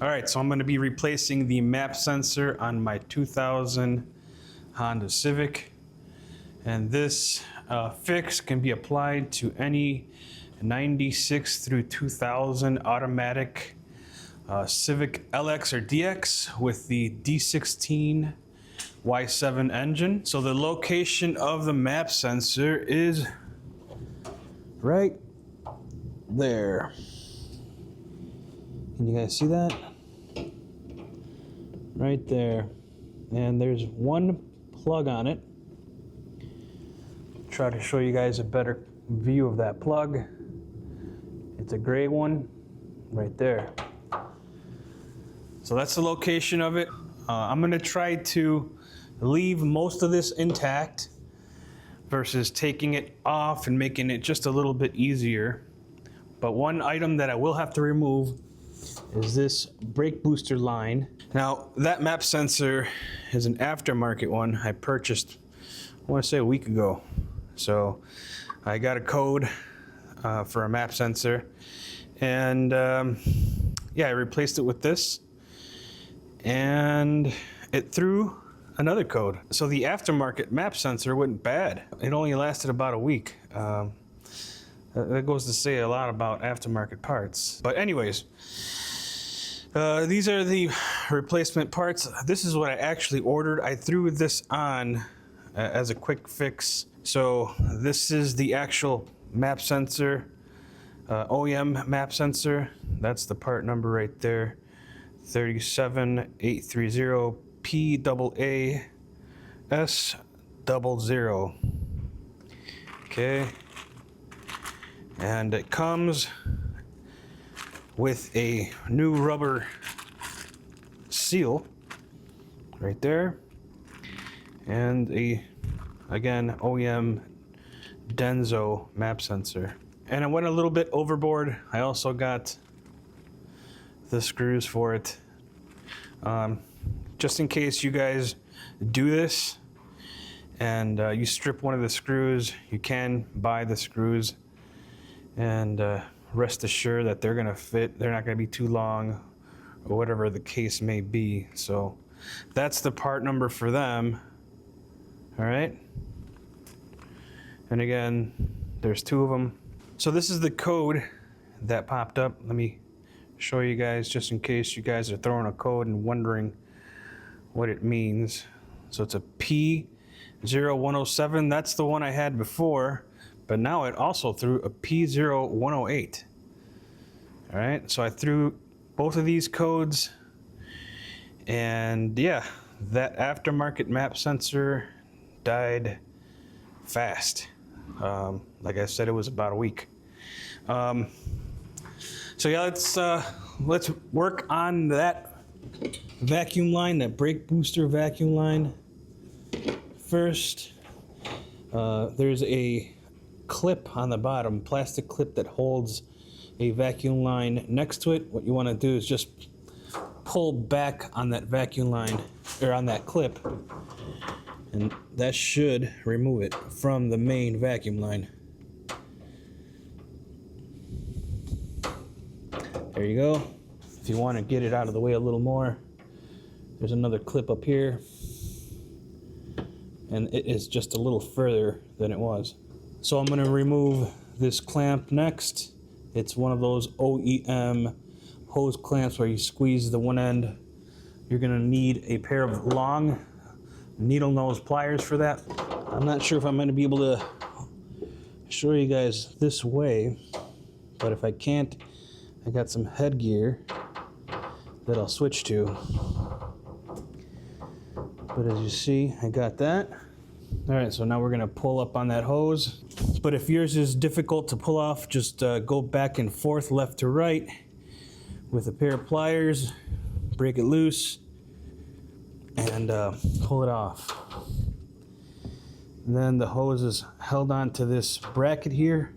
All right, so I'm going to be replacing the map sensor on my 2000 Honda Civic. And this fix can be applied to any 96 through 2000 automatic Civic LX or DX with the D16Y7 engine. So the location of the map sensor is right there. Can you guys see that? Right there. And there's one plug on it. Try to show you guys a better view of that plug. It's a gray one right there. So that's the location of it. I'm gonna try to leave most of this intact versus taking it off and making it just a little bit easier. But one item that I will have to remove is this brake booster line. Now that map sensor is an aftermarket one I purchased, I want to say a week ago. So I got a code for a map sensor, and yeah, I replaced it with this, and it threw another code. So the aftermarket map sensor wasn't bad. It only lasted about a week. That goes to say a lot about aftermarket parts. But anyways, these are the replacement parts. This is what I actually ordered. I threw this on as a quick fix. So this is the actual map sensor, OEM map sensor. That's the part number right there, 37830PAAS00. Okay, and it comes with a new rubber seal right there, and again, OEM Denso map sensor. And I went a little bit overboard. I also got the screws for it. Just in case you guys do this and you strip one of the screws, you can buy the screws, and rest assured that they're gonna fit. They're not gonna be too long, or whatever the case may be. So that's the part number for them. All right. And again, there's two of them. So this is the code that popped up. Let me show you guys, just in case you guys are throwing a code and wondering what it means. So it's a P0107. That's the one I had before, but now it also threw a P0108. All right, so I threw both of these codes, and yeah, that aftermarket map sensor died fast. Like I said, it was about a week. So yeah, let's work on that vacuum line, that brake booster vacuum line. First, there's a clip on the bottom, plastic clip that holds a vacuum line next to it. What you want to do is just pull back on that vacuum line, or on that clip, and that should remove it from the main vacuum line. There you go. If you want to get it out of the way a little more, there's another clip up here, and it is just a little further than it was. So I'm going to remove this clamp next. It's one of those OEM hose clamps where you squeeze the one end. You're going to need a pair of long needle nose pliers for that. I'm not sure if I'm going to be able to show you guys this way, but if I can't, I got some headgear that I'll switch to. But as you see, I got that. All right, so now we're gonna pull up on that hose. But if yours is difficult to pull off, just go back and forth, left to right, with a pair of pliers, break it loose, and pull it off. And then the hose is held onto this bracket here.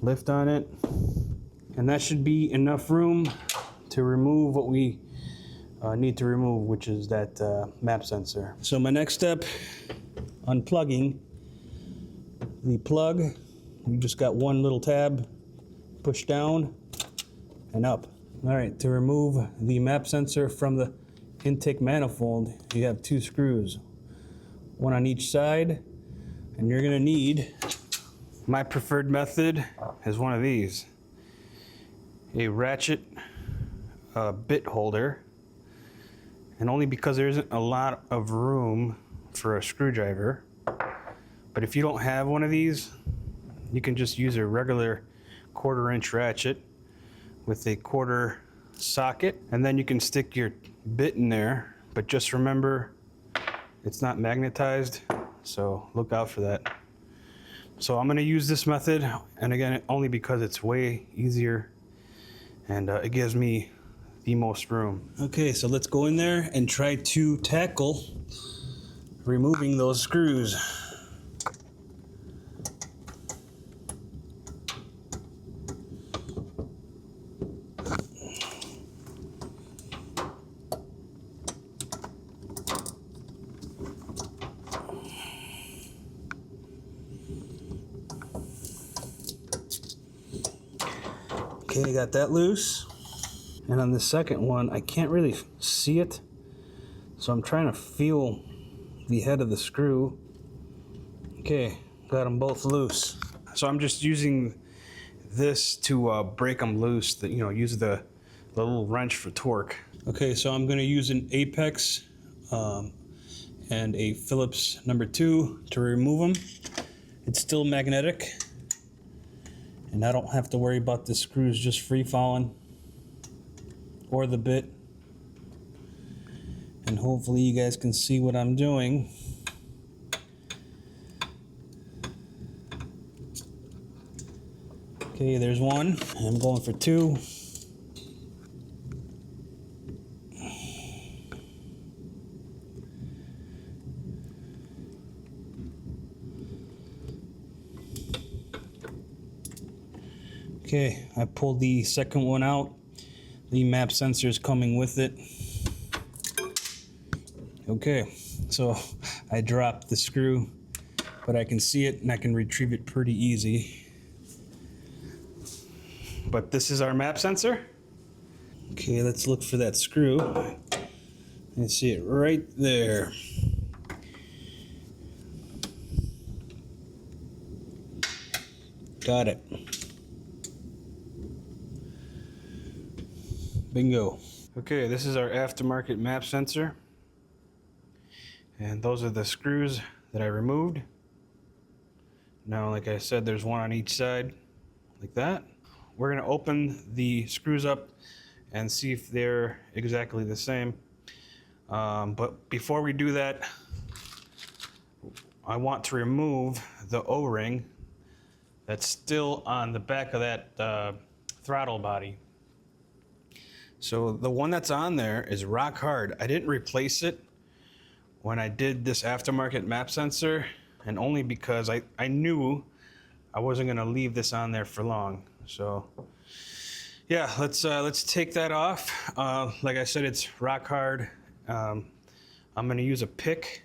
Lift on it, and that should be enough room to remove what we need to remove, which is that map sensor. So my next step, unplugging the plug. You just got one little tab, push down and up. All right, to remove the map sensor from the intake manifold, you have 2 screws, one on each side, and you're gonna need, my preferred method is one of these, a ratchet bit holder, and only because there isn't a lot of room for a screwdriver. But if you don't have one of these, you can just use a regular 1/4-inch ratchet with a 1/4 socket, and then you can stick your bit in there. But just remember, it's not magnetized, so look out for that. So I'm going to use this method, and again, only because it's way easier and it gives me the most room. Okay, so let's go in there and try to tackle removing those screws. Okay, I got that loose. And on the second one, I can't really see it, so I'm trying to feel the head of the screw. Okay, got them both loose. So I'm just using this to break them loose, use the little wrench for torque. Okay, so I'm gonna use an Apex and a Phillips #2 to remove them. It's still magnetic, and I don't have to worry about the screws just free falling, or the bit. And hopefully you guys can see what I'm doing. Okay, there's one. I'm going for 2. Okay, I pulled the second one out. The map sensor is coming with it. Okay, so I dropped the screw, but I can see it and I can retrieve it pretty easy. But this is our map sensor. Okay, let's look for that screw. I see it right there. Got it. Bingo. Okay, this is our aftermarket map sensor. And those are the screws that I removed. Now, like I said, there's one on each side, like that. We're gonna open the screws up and see if they're exactly the same. But before we do that, I want to remove the O-ring that's still on the back of that throttle body. So the one that's on there is rock hard. I didn't replace it when I did this aftermarket map sensor, and only because I knew I wasn't gonna leave this on there for long. So yeah, let's take that off. Like I said, it's rock hard. I'm gonna use a pick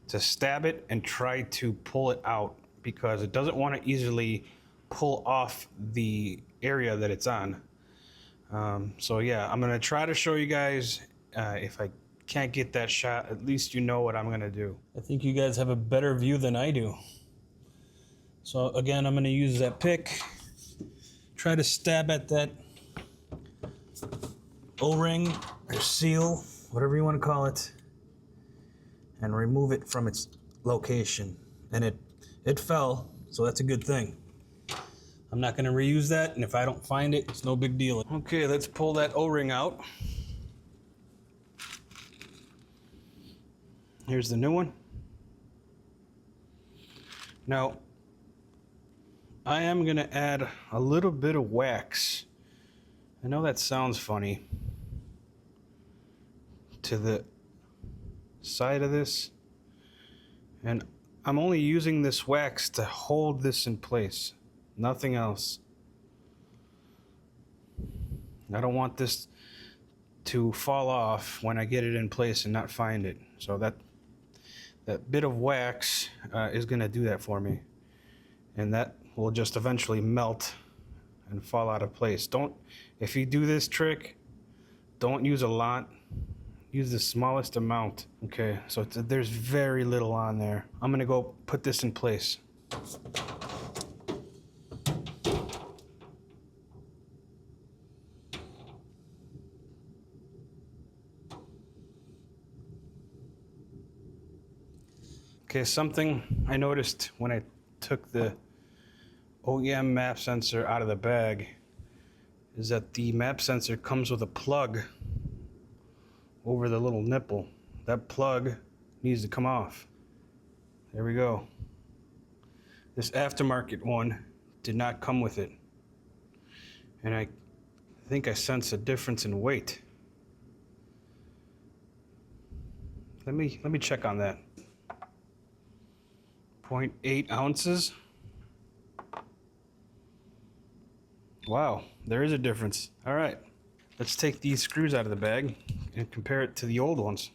to stab it and try to pull it out, because it doesn't want to easily pull off the area that it's on. So yeah, I'm gonna try to show you guys. If I can't get that shot, at least you know what I'm gonna do. I think you guys have a better view than I do. So again, I'm gonna use that pick, try to stab at that O-ring or seal, whatever you want to call it, and remove it from its location. And it fell, so that's a good thing. I'm not gonna reuse that, and if I don't find it, it's no big deal. Okay, let's pull that O-ring out. Here's the new one. Now, I am gonna add a little bit of wax. I know that sounds funny, to the side of this, and I'm only using this wax to hold this in place, nothing else. I don't want this to fall off when I get it in place and not find it. So that bit of wax is gonna do that for me, and that will just eventually melt and fall out of place. If you do this trick, don't use a lot. Use the smallest amount. Okay, so there's very little on there. I'm gonna go put this in place. Okay, something I noticed when I took the OEM map sensor out of the bag is that the map sensor comes with a plug over the little nipple. That plug needs to come off. There we go. This aftermarket one did not come with it. And I think I sense a difference in weight. Let me check on that. 0.8 ounces. Wow, there is a difference. All right, let's take these screws out of the bag and compare it to the old ones.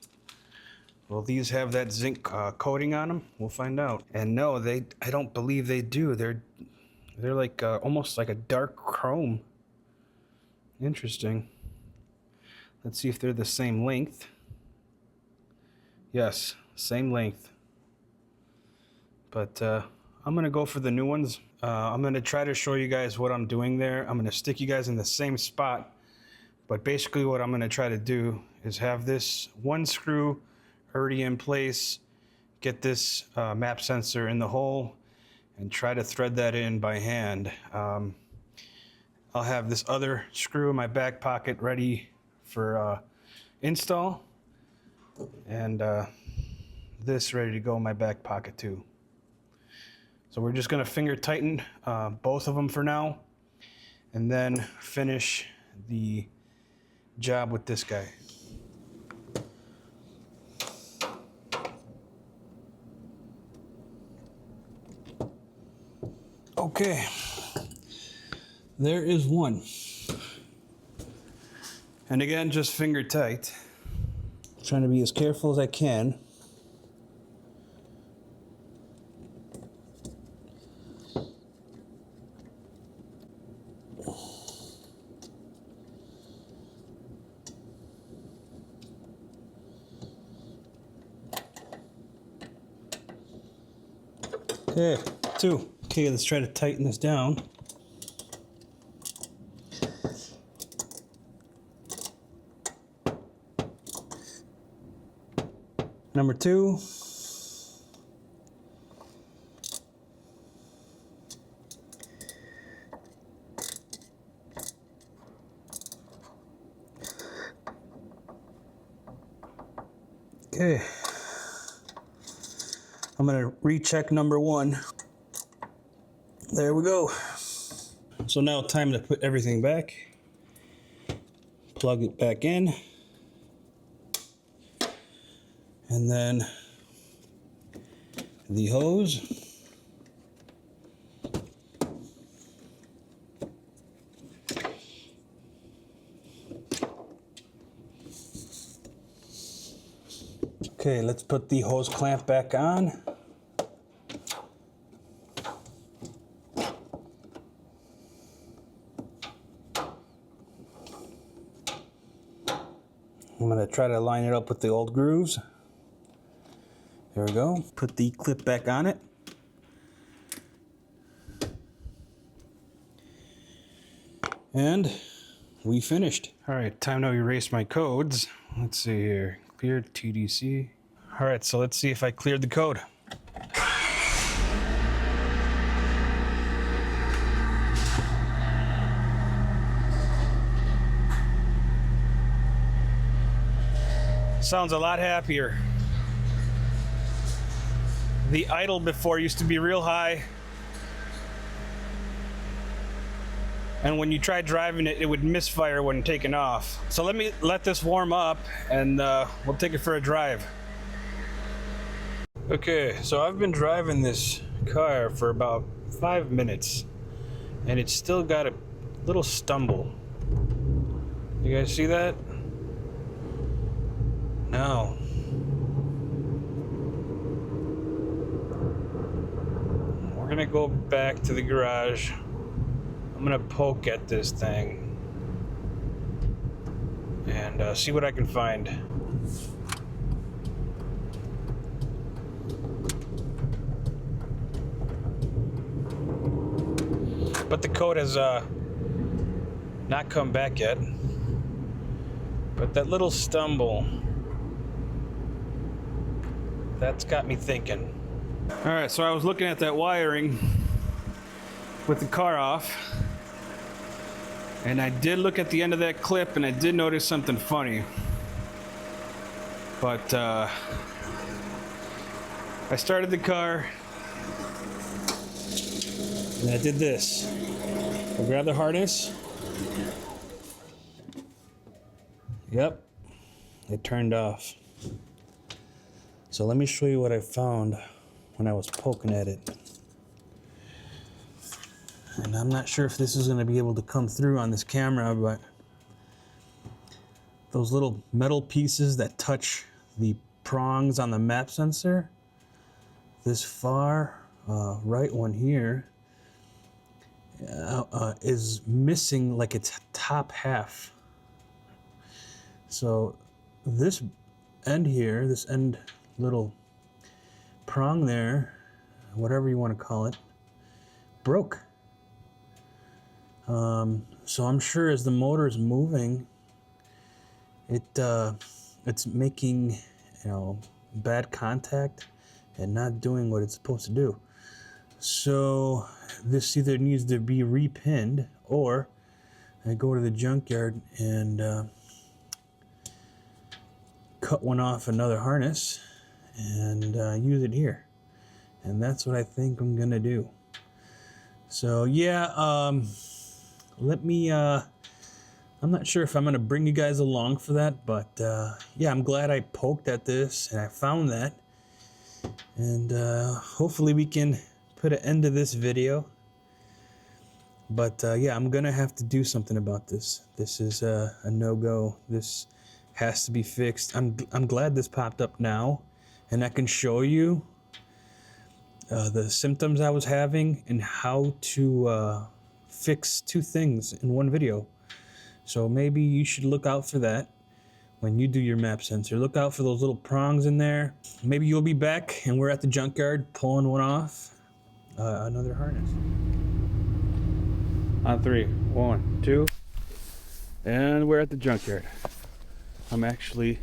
Will these have that zinc coating on them? We'll find out. And no, I don't believe they do. They're like almost like a dark chrome. Interesting. Let's see if they're the same length. Yes, same length. But I'm gonna go for the new ones. I'm gonna try to show you guys what I'm doing there. I'm gonna stick you guys in the same spot, but basically what I'm gonna try to do is have this one screw already in place, get this map sensor in the hole, and try to thread that in by hand. I'll have this other screw in my back pocket ready for install, and this ready to go in my back pocket too. So we're just gonna finger tighten both of them for now, and then finish the job with this guy. Okay, there is one. And again, just finger tight. Trying to be as careful as I can. Okay, two. Okay, let's try to tighten this down. Number two. Okay. I'm gonna recheck number one. There we go. So now time to put everything back. Plug it back in. And then the hose. Okay, let's put the hose clamp back on. I'm gonna try to line it up with the old grooves. There we go. Put the clip back on it. And we finished. All right, time to erase my codes. Let's see here. Cleared TDC. All right, so let's see if I cleared the code. Sounds a lot happier. The idle before used to be real high. And when you tried driving it, it would misfire when taking off. So let this warm up and we'll take it for a drive. Okay, so I've been driving this car for about 5 minutes and it's still got a little stumble. You guys see that? No. We're gonna go back to the garage. I'm I'm gonna poke at this thing and see what I can find. But the coat has not come back yet. But that little stumble, that's got me thinking. All right, so I was looking at that wiring with the car off, and I did look at the end of that clip, and I did notice something funny. But I started the car, and I did this. I grabbed the harness. Yep, it turned off. So let me show you what I found when I was poking at it. And I'm not sure if this is going to be able to come through on this camera, but those little metal pieces that touch the prongs on the map sensor, this far right one here, is missing like its top half. So this end here, this end little prong there, whatever you want to call it, broke. So I'm sure as the motor is moving, it's making, bad contact and not doing what it's supposed to do. So this either needs to be repinned, or I go to the junkyard and cut one off another harness and use it here. And that's what I think I'm gonna do. So yeah, let me, I'm not sure if I'm gonna bring you guys along for that, but yeah, I'm glad I poked at this and I found that. And hopefully we can put an end to this video. But yeah, I'm gonna have to do something about this. This is a no-go. This has to be fixed. I'm glad this popped up now, and I can show you the symptoms I was having and how to fix two things in one video. So maybe you should look out for that when you do your map sensor. Look out for those little prongs in there. Maybe you'll be back and we're at the junkyard pulling one off. Another harness. On 3, 1, 2, and we're at the junkyard. I'm actually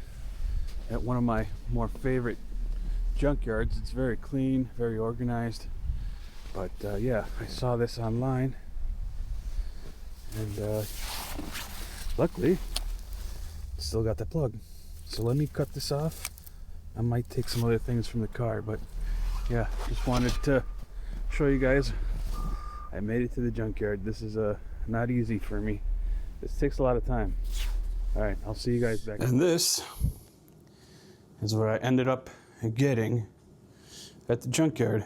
at one of my more favorite junkyards. It's very clean, very organized. But yeah, I saw this online, and luckily, still got the plug. So let me cut this off. I might take some other things from the car, but yeah, just wanted to show you guys I made it to the junkyard. This is not easy for me. This takes a lot of time. All right, I'll see you guys back. And this is what I ended up getting at the junkyard.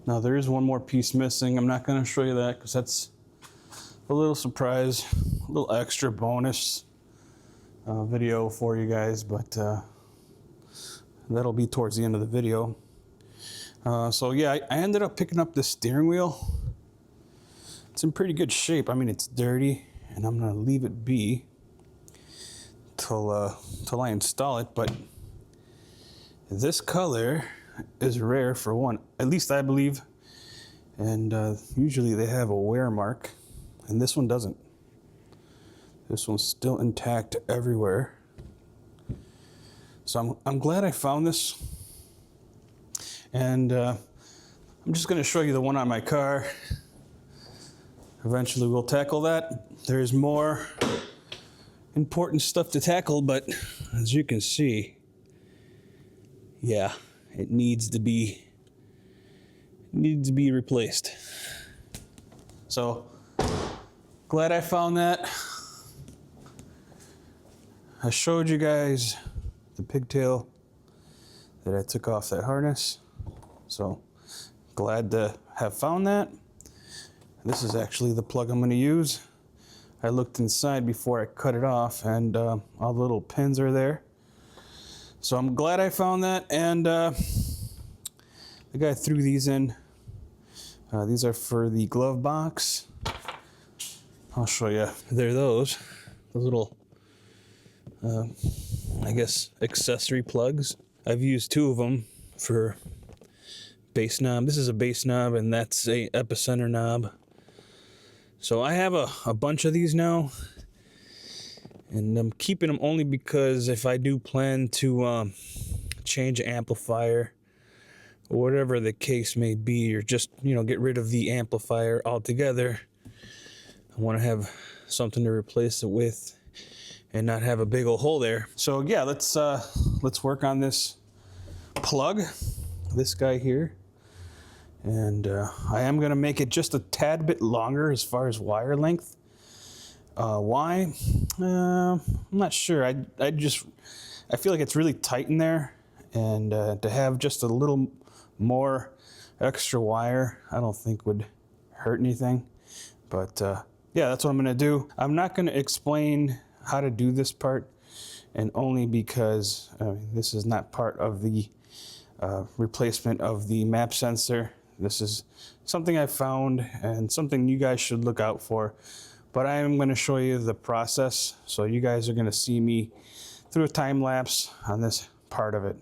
Now there is one more piece missing. I'm not going to show you that because that's a little surprise, a little extra bonus video for you guys, but that'll be towards the end of the video. So yeah, I ended up picking up this steering wheel. It's in pretty good shape. I mean, it's dirty, and I'm gonna leave it be till I install it. But this color is rare for one, at least I believe. And usually they have a wear mark, and this one doesn't. This one's still intact everywhere. So I'm glad I found this. And I'm just gonna show you the one on my car. Eventually we'll tackle that. There's more important stuff to tackle, but as you can see, yeah, it needs to be replaced. So glad I found that. I showed you guys the pigtail that I took off that harness. So glad to have found that. This is actually the plug I'm going to use. I looked inside before I cut it off, and all the little pins are there. So I'm glad I found that, and the guy threw these in These are for the glove box. I'll show you. They're those little, I guess, accessory plugs. I've used 2 of them for base knob. This is a base knob and that's a epicenter knob. So I have a bunch of these now, and I'm keeping them only because if I do plan to change an amplifier or whatever the case may be, or just, you know, get rid of the amplifier altogether, I want to have something to replace it with and not have a big old hole there. So yeah, let's work on this plug, this guy here. And I am gonna make it just a tad bit longer as far as wire length. Why? I'm not sure. I feel like it's really tight in there, and to have just a little more extra wire, I don't think would hurt anything. But yeah, that's what I'm gonna do. I'm not gonna explain how to do this part, and only because this is not part of the replacement of the map sensor. This is something I found and something you guys should look out for. But I am going to show you the process, so you guys are going to see me through a time lapse on this part of it.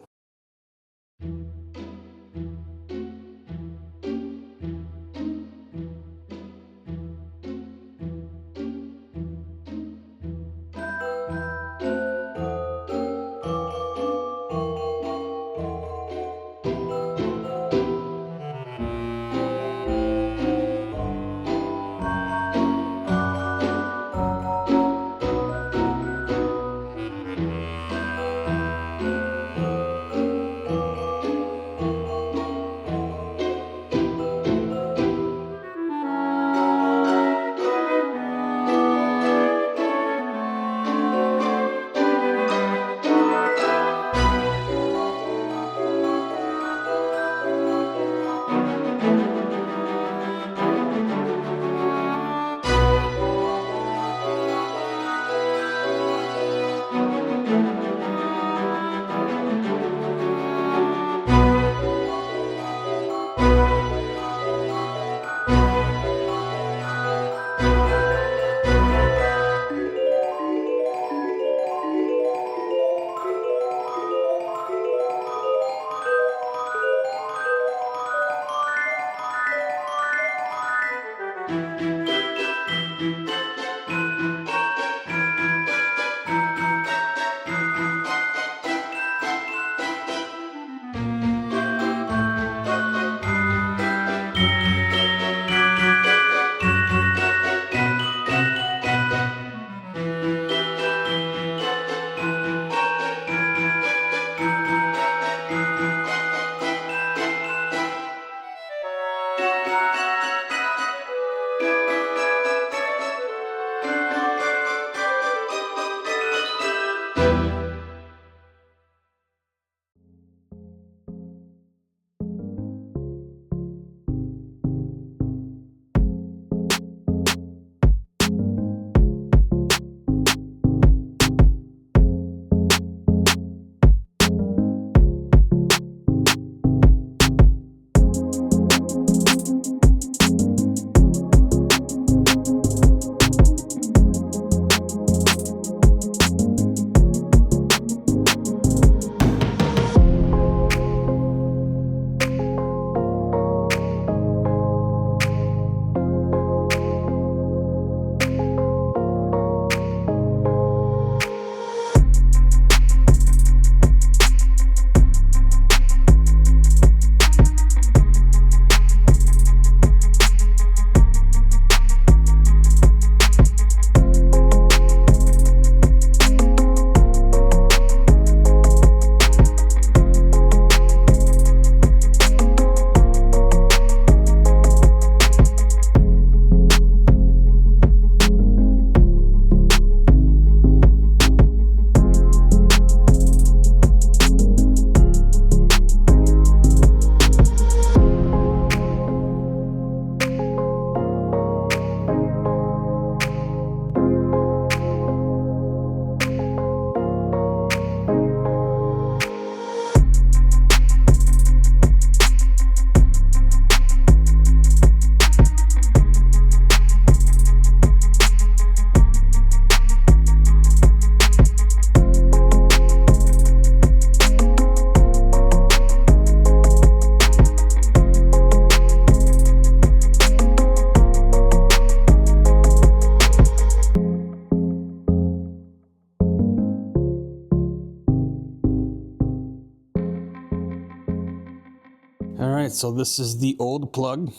right, so this is the old plug.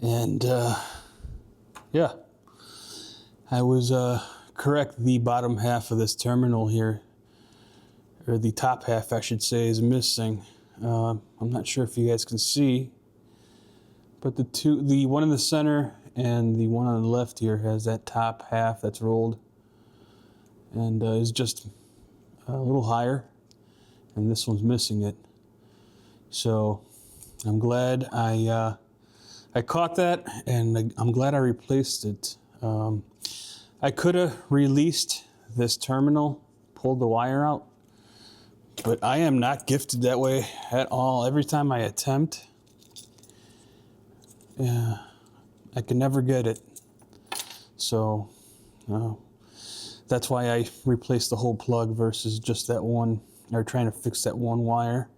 And yeah, I was correct. The bottom half of this terminal here, or the top half I should say, is missing. I'm not sure if you guys can see, but the one in the center and the one on the left here has that top half that's rolled and is just a little higher, and this one's missing it. So I'm glad I caught that, and I'm glad I replaced it. I could have released this terminal, pulled the wire out, but I am not gifted that way at all. Every time I attempt, I can never get it. So that's why I replaced the whole plug versus just that one, or trying to fix that one wire.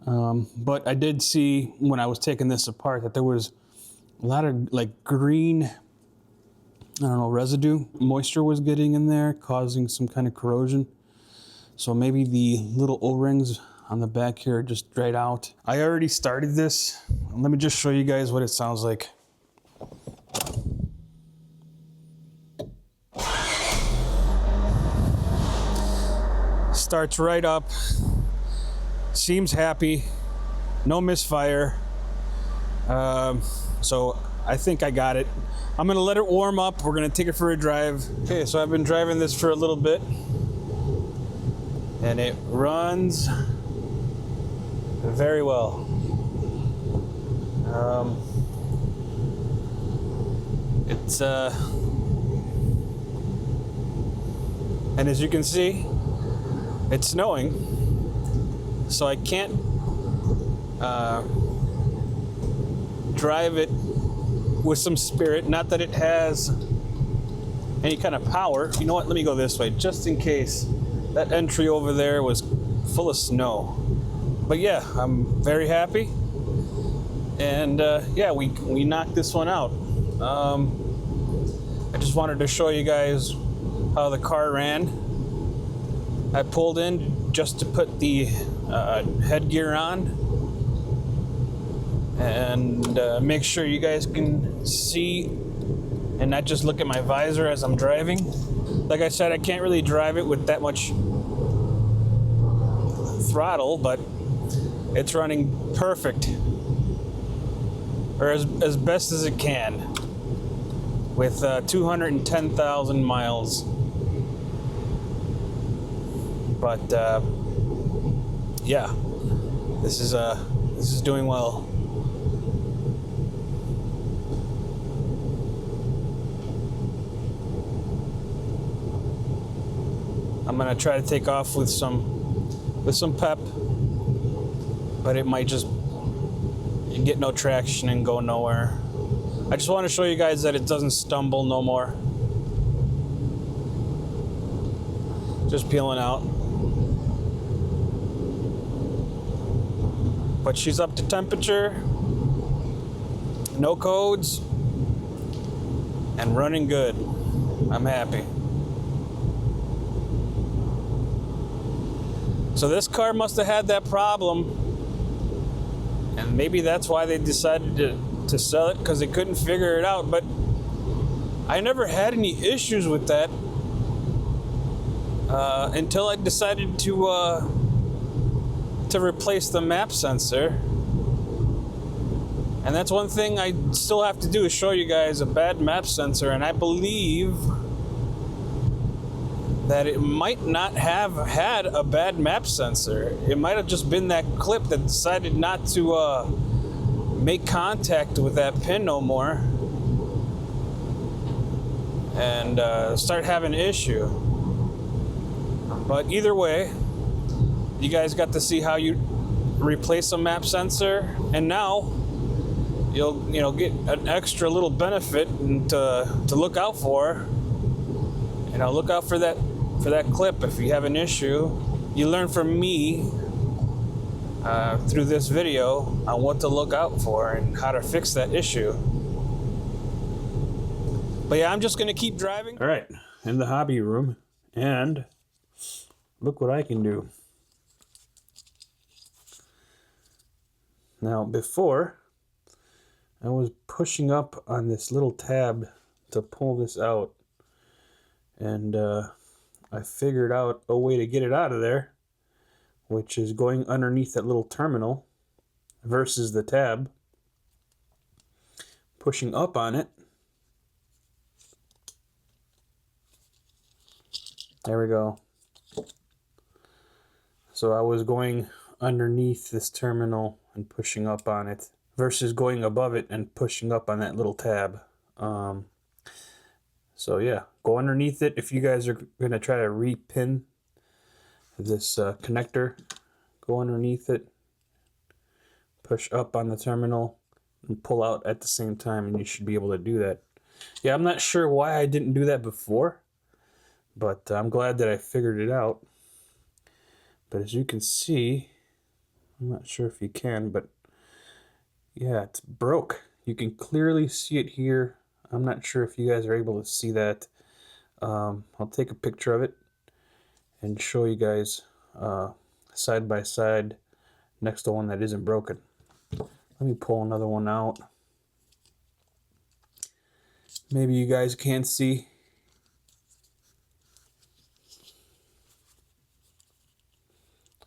But I did see when I was taking this apart that there was a lot of like green, I don't know, residue. Moisture was getting in there, causing some kind of corrosion. So maybe the little O-rings on the back here just dried out. I already started this. Let me just show you guys what it sounds like. Starts right up. Seems happy. No misfire. So I think I got it. I'm gonna let it warm up. We're gonna take it for a drive. Okay, so I've been driving this for a little bit, and it runs very well. And as you can see, it's snowing, so I can't drive it with some spirit. Not that it has any kind of power. You know what? Let me go this way, just in case that entry over there was full of snow. But yeah, I'm very happy. And yeah, we knocked this one out. I just wanted to show you guys how the car ran. I pulled in just to put the headgear on and make sure you guys can see and not just look at my visor as I'm driving. Like I said, I can't really drive it with that much throttle, but it's running perfect, or as best as it can, with 210,000 miles. But yeah, this is doing well. I'm gonna try to take off with some pep, but it might just get no traction and go nowhere. I just want to show you guys that it doesn't stumble no more. Just peeling out. But she's up to temperature, no codes, and running good. I'm happy. So this car must have had that problem, and maybe that's why they decided to sell it, because they couldn't figure it out. But I never had any issues with that until I decided to replace the map sensor. And that's one thing I still have to do, is show you guys a bad map sensor. And I believe that it might not have had a bad map sensor. It might have just been that clip that decided not to make contact with that pin no more and start having an issue. But either way, you guys got to see how you replace a map sensor, and now you'll get an extra little benefit and to look out for. Look out for that clip if you have an issue. You learn from me through this video on what to look out for and how to fix that issue. But yeah, I'm just gonna keep driving. All right, in the hobby room, and look what I can do. Now before, I was pushing up on this little tab to pull this out, and I figured out a way to get it out of there, which is going underneath that little terminal versus the tab, pushing up on it. There we go. So I was going underneath this terminal and pushing up on it versus going above it and pushing up on that little tab. So yeah, go underneath it. If you guys are going to try to repin this connector, go underneath it, push up on the terminal, and pull out at the same time, and you should be able to do that. Yeah, I'm not sure why I didn't do that before, but I'm glad that I figured it out. But as you can see, I'm not sure if you can, but yeah, it's broke. You can clearly see it here. I'm not sure if you guys are able to see that. I'll take a picture of it and show you guys side by side next to one that isn't broken. Let me pull another one out. Maybe you guys can't see.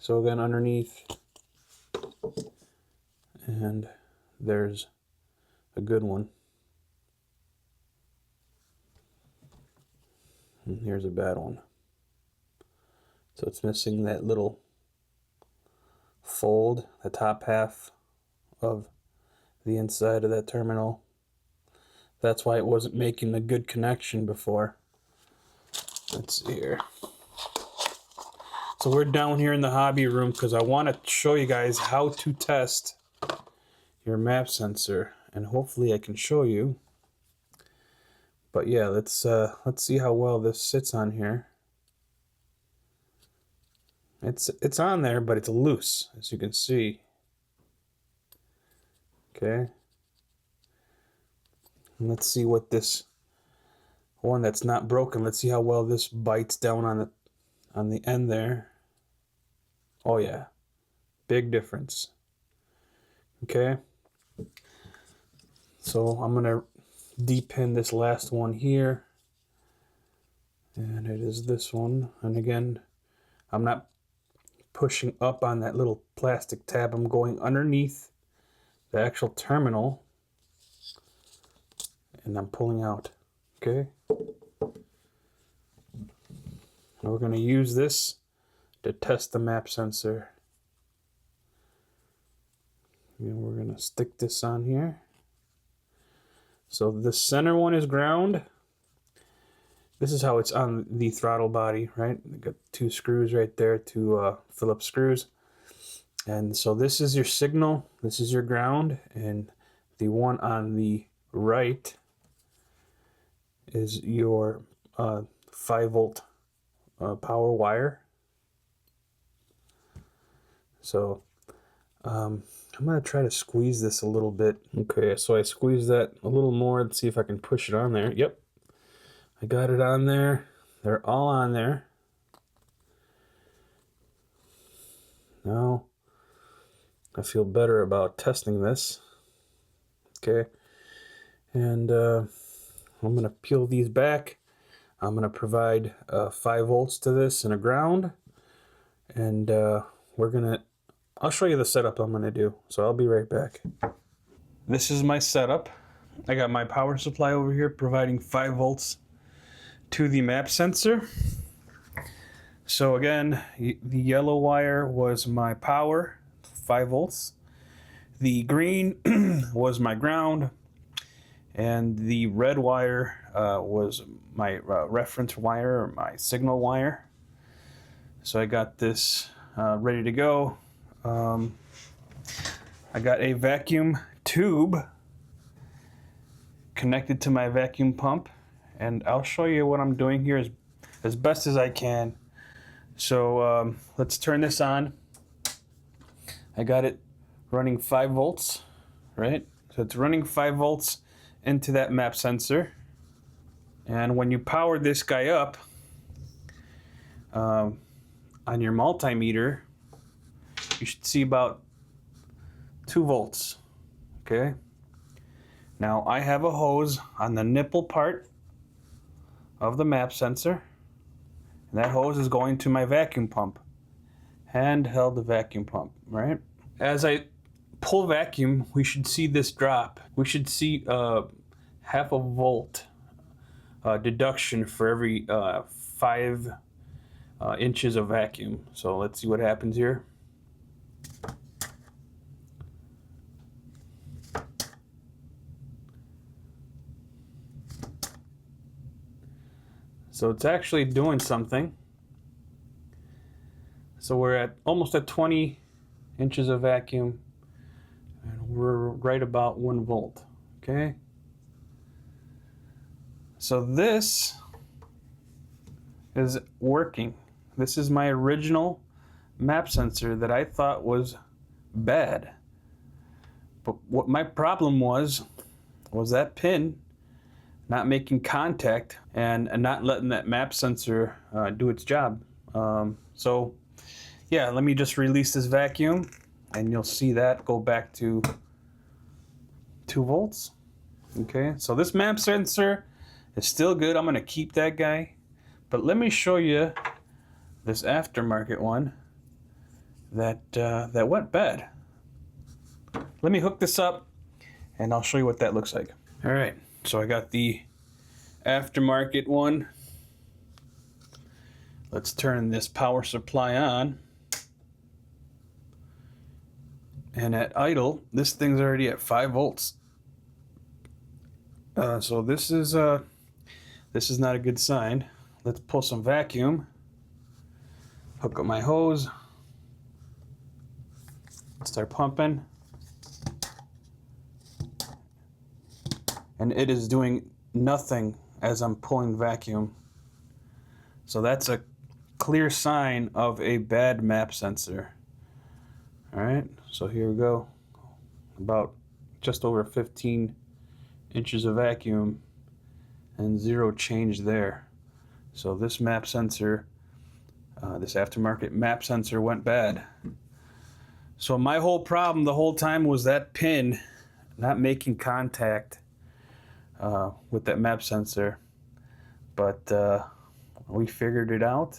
So again, underneath, and there's a good one. And here's a bad one. So it's missing that little fold, the top half of the inside of that terminal. That's why it wasn't making a good connection before. Let's see here. So we're down here in the hobby room because I want to show you guys how to test your map sensor, and hopefully I can show you. But yeah, let's see how well this sits on here. It's on there, but it's loose, as you can see. Okay. And let's see what this one that's not broken. Let's see how well this bites down on the end there. Oh yeah, big difference. Okay. So I'm gonna depin this last one here, and it is this one. And again, I'm not pushing up on that little plastic tab. I'm going underneath the actual terminal, and I'm pulling out. Okay. And we're going to use this to test the map sensor. And we're going to stick this on here. So the center one is ground. This is how it's on the throttle body, right? We got two screws right there, two Phillips screws. And so this is your signal, this is your ground, and the one on the right is your 5-volt power wire. So I'm going to try to squeeze this a little bit. Okay, so I squeeze that a little more. Let's see if I can push it on there. Yep, I got it on there. They're all on there. Now I feel better about testing this. Okay, and I'm going to peel these back. I'm going to provide 5 volts to this and a ground, and I'll show you the setup I'm going to do, so I'll be right back. This is my setup. I got my power supply over here providing 5 volts to the map sensor. So again, the yellow wire was my power, 5 volts. The green was my ground, and the red wire was my reference wire, or my signal wire. So I got this ready to go. I got a vacuum tube connected to my vacuum pump, and I'll show you what I'm doing here as best as I can. So let's turn this on. I got it running 5 volts, right? So it's running 5 volts into that map sensor. And when you power this guy up on your multimeter, you should see about 2 volts. Okay. Now I have a hose on the nipple part of the map sensor, and that hose is going to my vacuum pump, handheld vacuum pump, right? As I pull vacuum, we should see this drop. We should see half a volt deduction for every 5 inches of vacuum. So let's see what happens here. So it's actually doing something. So we're at almost at 20 inches of vacuum, and we're right about 1 volt. Okay. So this is working. This is my original map sensor that I thought was bad. But what my problem was that pin not making contact and not letting that map sensor do its job. So yeah, let me just release this vacuum and you'll see that go back to 2 volts. Okay, so this map sensor is still good. I'm gonna keep that guy. But let me show you this aftermarket one that went bad. Let me hook this up and I'll show you what that looks like. All right. So I got the aftermarket one. Let's turn this power supply on. And at idle, this thing's already at 5 volts. So this is not a good sign. Let's pull some vacuum. Hook up my hose. Start pumping. And it is doing nothing as I'm pulling vacuum. So that's a clear sign of a bad map sensor. All right, so here we go. About just over 15 inches of vacuum and 0 change there. So this map sensor, this aftermarket map sensor went bad. So my whole problem the whole time was that pin not making contact with that map sensor, but we figured it out,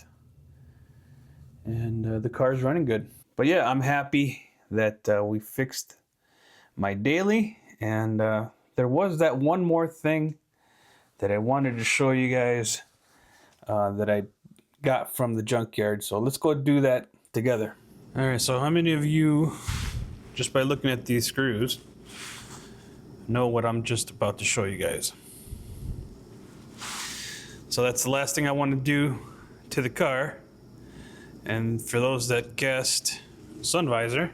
and the car's running good. But yeah, I'm happy that we fixed my daily, and there was that one more thing that I wanted to show you guys that I got from the junkyard. So let's go do that together. All right, so how many of you, just by looking at these screws, know what I'm just about to show you guys? So that's the last thing I want to do to the car. And for those that guessed sun visor,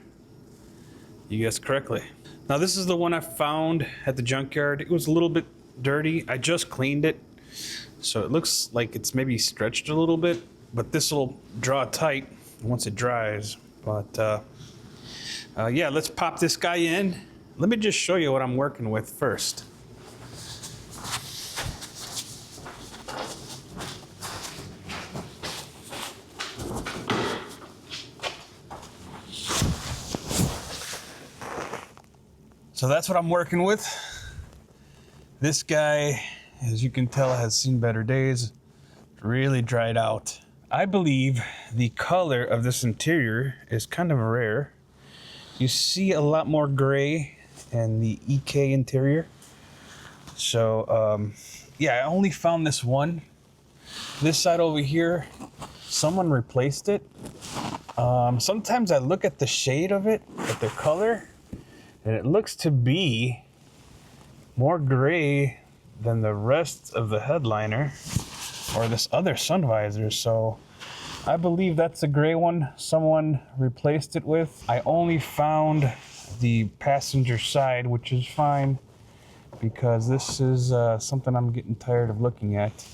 you guessed correctly. Now this is the one I found at the junkyard. It was a little bit dirty. I just cleaned it, so it looks like it's maybe stretched a little bit, but this will draw tight once it dries. But yeah, let's pop this guy in. Let me just show you what I'm working with first. So that's what I'm working with. This guy, as you can tell, has seen better days. Really dried out. I believe the color of this interior is kind of rare. You see a lot more gray in the EK interior. So yeah, I only found this one. This side over here, someone replaced it. Sometimes I look at the shade of it, at the color, and it looks to be more gray than the rest of the headliner or this other sun visor. So I believe that's a gray one someone replaced it with. I only found the passenger side, which is fine because this is something I'm getting tired of looking at.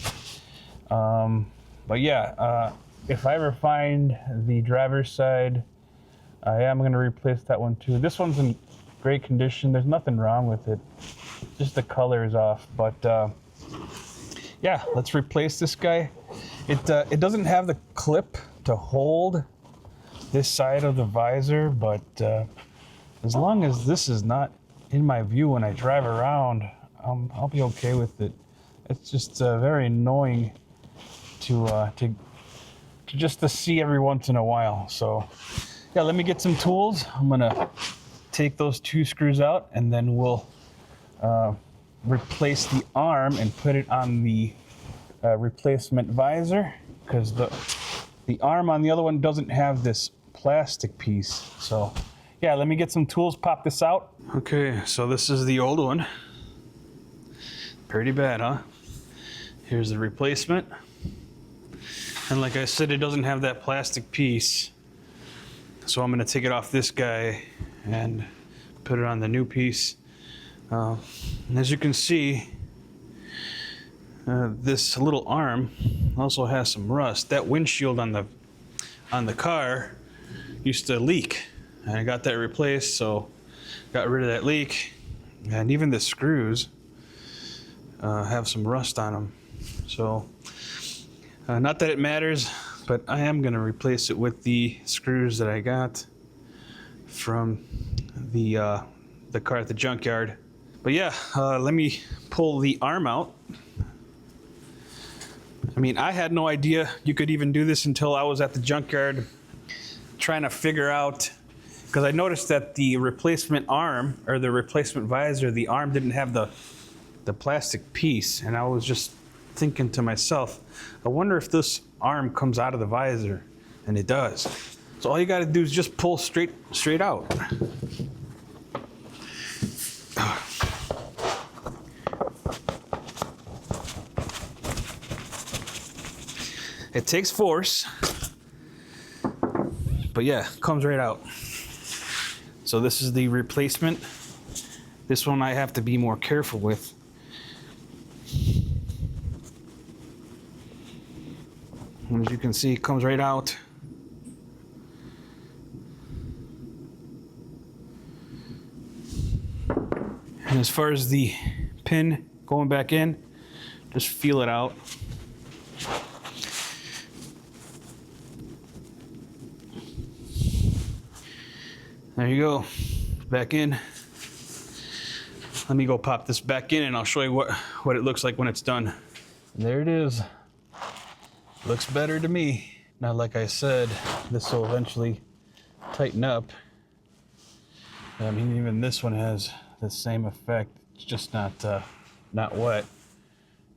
But yeah, if I ever find the driver's side, I am going to replace that one too. This one's in great condition. There's nothing wrong with it. Just the color is off. But yeah, let's replace this guy. It doesn't have the clip to hold this side of the visor, but As long as this is not in my view when I drive around, I'll be okay with it. It's just very annoying to just to see every once in a while. So yeah, let me get some tools. I'm gonna take those 2 screws out, and then we'll replace the arm and put it on the replacement visor, because the arm on the other one doesn't have this plastic piece. So yeah, let me get some tools, pop this out. Okay, so this is the old one. Pretty bad, huh? Here's the replacement. And like I said, it doesn't have that plastic piece. So I'm gonna take it off this guy and put it on the new piece. And as you can see, this little arm also has some rust. That windshield on the car used to leak, and I got that replaced, so got rid of that leak. And even the screws have some rust on them. So not that it matters, but I am going to replace it with the screws that I got from the car at the junkyard. But yeah, let me pull the arm out. I mean, I had no idea you could even do this until I was at the junkyard trying to figure out, because I noticed that the replacement arm, or the replacement visor, the arm didn't have the plastic piece, and I was just thinking to myself, I wonder if this arm comes out of the visor, and it does. So all you got to do is just pull straight out. It takes force, but yeah, comes right out. So this is the replacement. This one I have to be more careful with. As you can see, it comes right out. And as far as the pin going back in, just feel it out. There you go, back in. Let me go pop this back in and I'll show you what it looks like when it's done. There it is. Looks better to me. Now, like I said, this will eventually tighten up. I mean, even this one has the same effect. It's just not wet.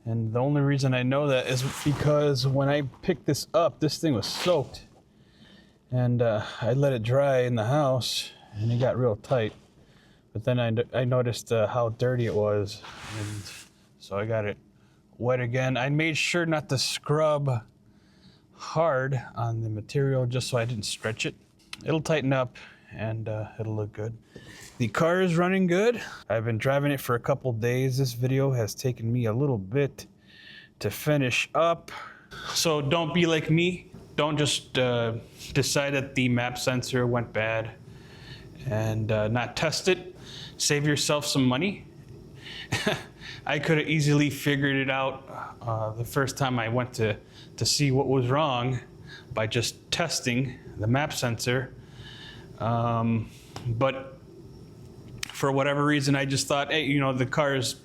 And the only reason I know that is because when I picked this up, this thing was soaked. And I let it dry in the house, and it got real tight. But then I noticed how dirty it was, and so I got it wet again. I made sure not to scrub hard on the material just so I didn't stretch it. It'll tighten up, and it'll look good. The car is running good. I've been driving it for a couple days. This video has taken me a little bit to finish up. So don't be like me. Don't just decide that the map sensor went bad and not test it. Save yourself some money. I could have easily figured it out the first time I went to see what was wrong by just testing the map sensor. But for whatever reason, I just thought, hey, you know, the car is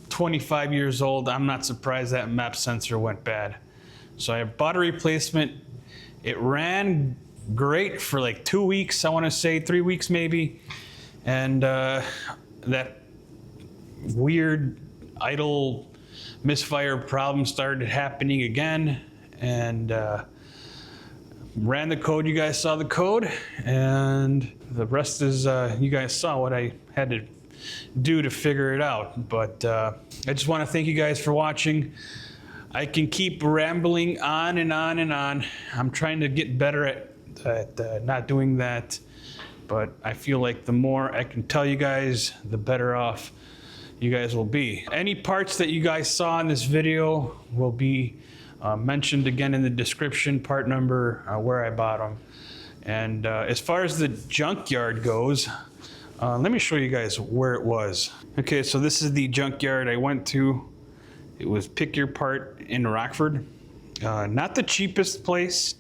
25 years old. I'm not surprised that map sensor went bad. So I bought a replacement. It ran great for like 2 weeks, I want to say 3 weeks maybe. And that weird idle misfire problem started happening again. And ran the code. You guys saw the code. And the rest is, you guys saw what I had to do to figure it out. But I just want to thank you guys for watching. I can keep rambling on and on and on. I'm trying to get better at not doing that, but I feel like the more I can tell you guys, the better off you guys will be. Any parts that you guys saw in this video will be mentioned again in the description, part number, where I bought them. And as far as the junkyard goes, let me show you guys where it was. Okay, so this is the junkyard I went to. It was Pick Your Part in Rockford. Not the cheapest place.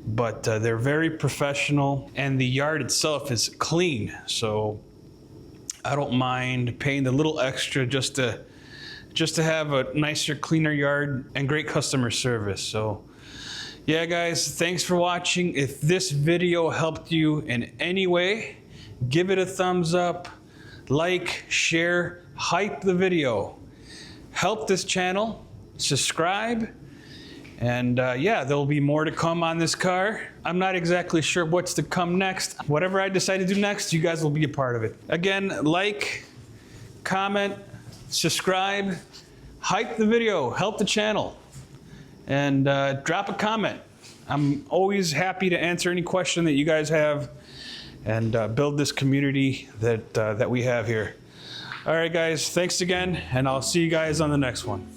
but they're very professional, and the yard itself is clean. So I don't mind paying the little extra just to have a nicer, cleaner yard and great customer service. So yeah, guys, thanks for watching. If this video helped you in any way, give it a thumbs up, like, share, hype the video, help this channel, subscribe, and yeah, there'll be more to come on this car. I'm not exactly sure what's to come next. Whatever I decide to do next, you guys will be a part of it. Again, like, comment, subscribe, hype the video, help the channel, and drop a comment. I'm always happy to answer any question that you guys have and build this community that we have here. All right, guys, thanks again, and I'll see you guys on the next one.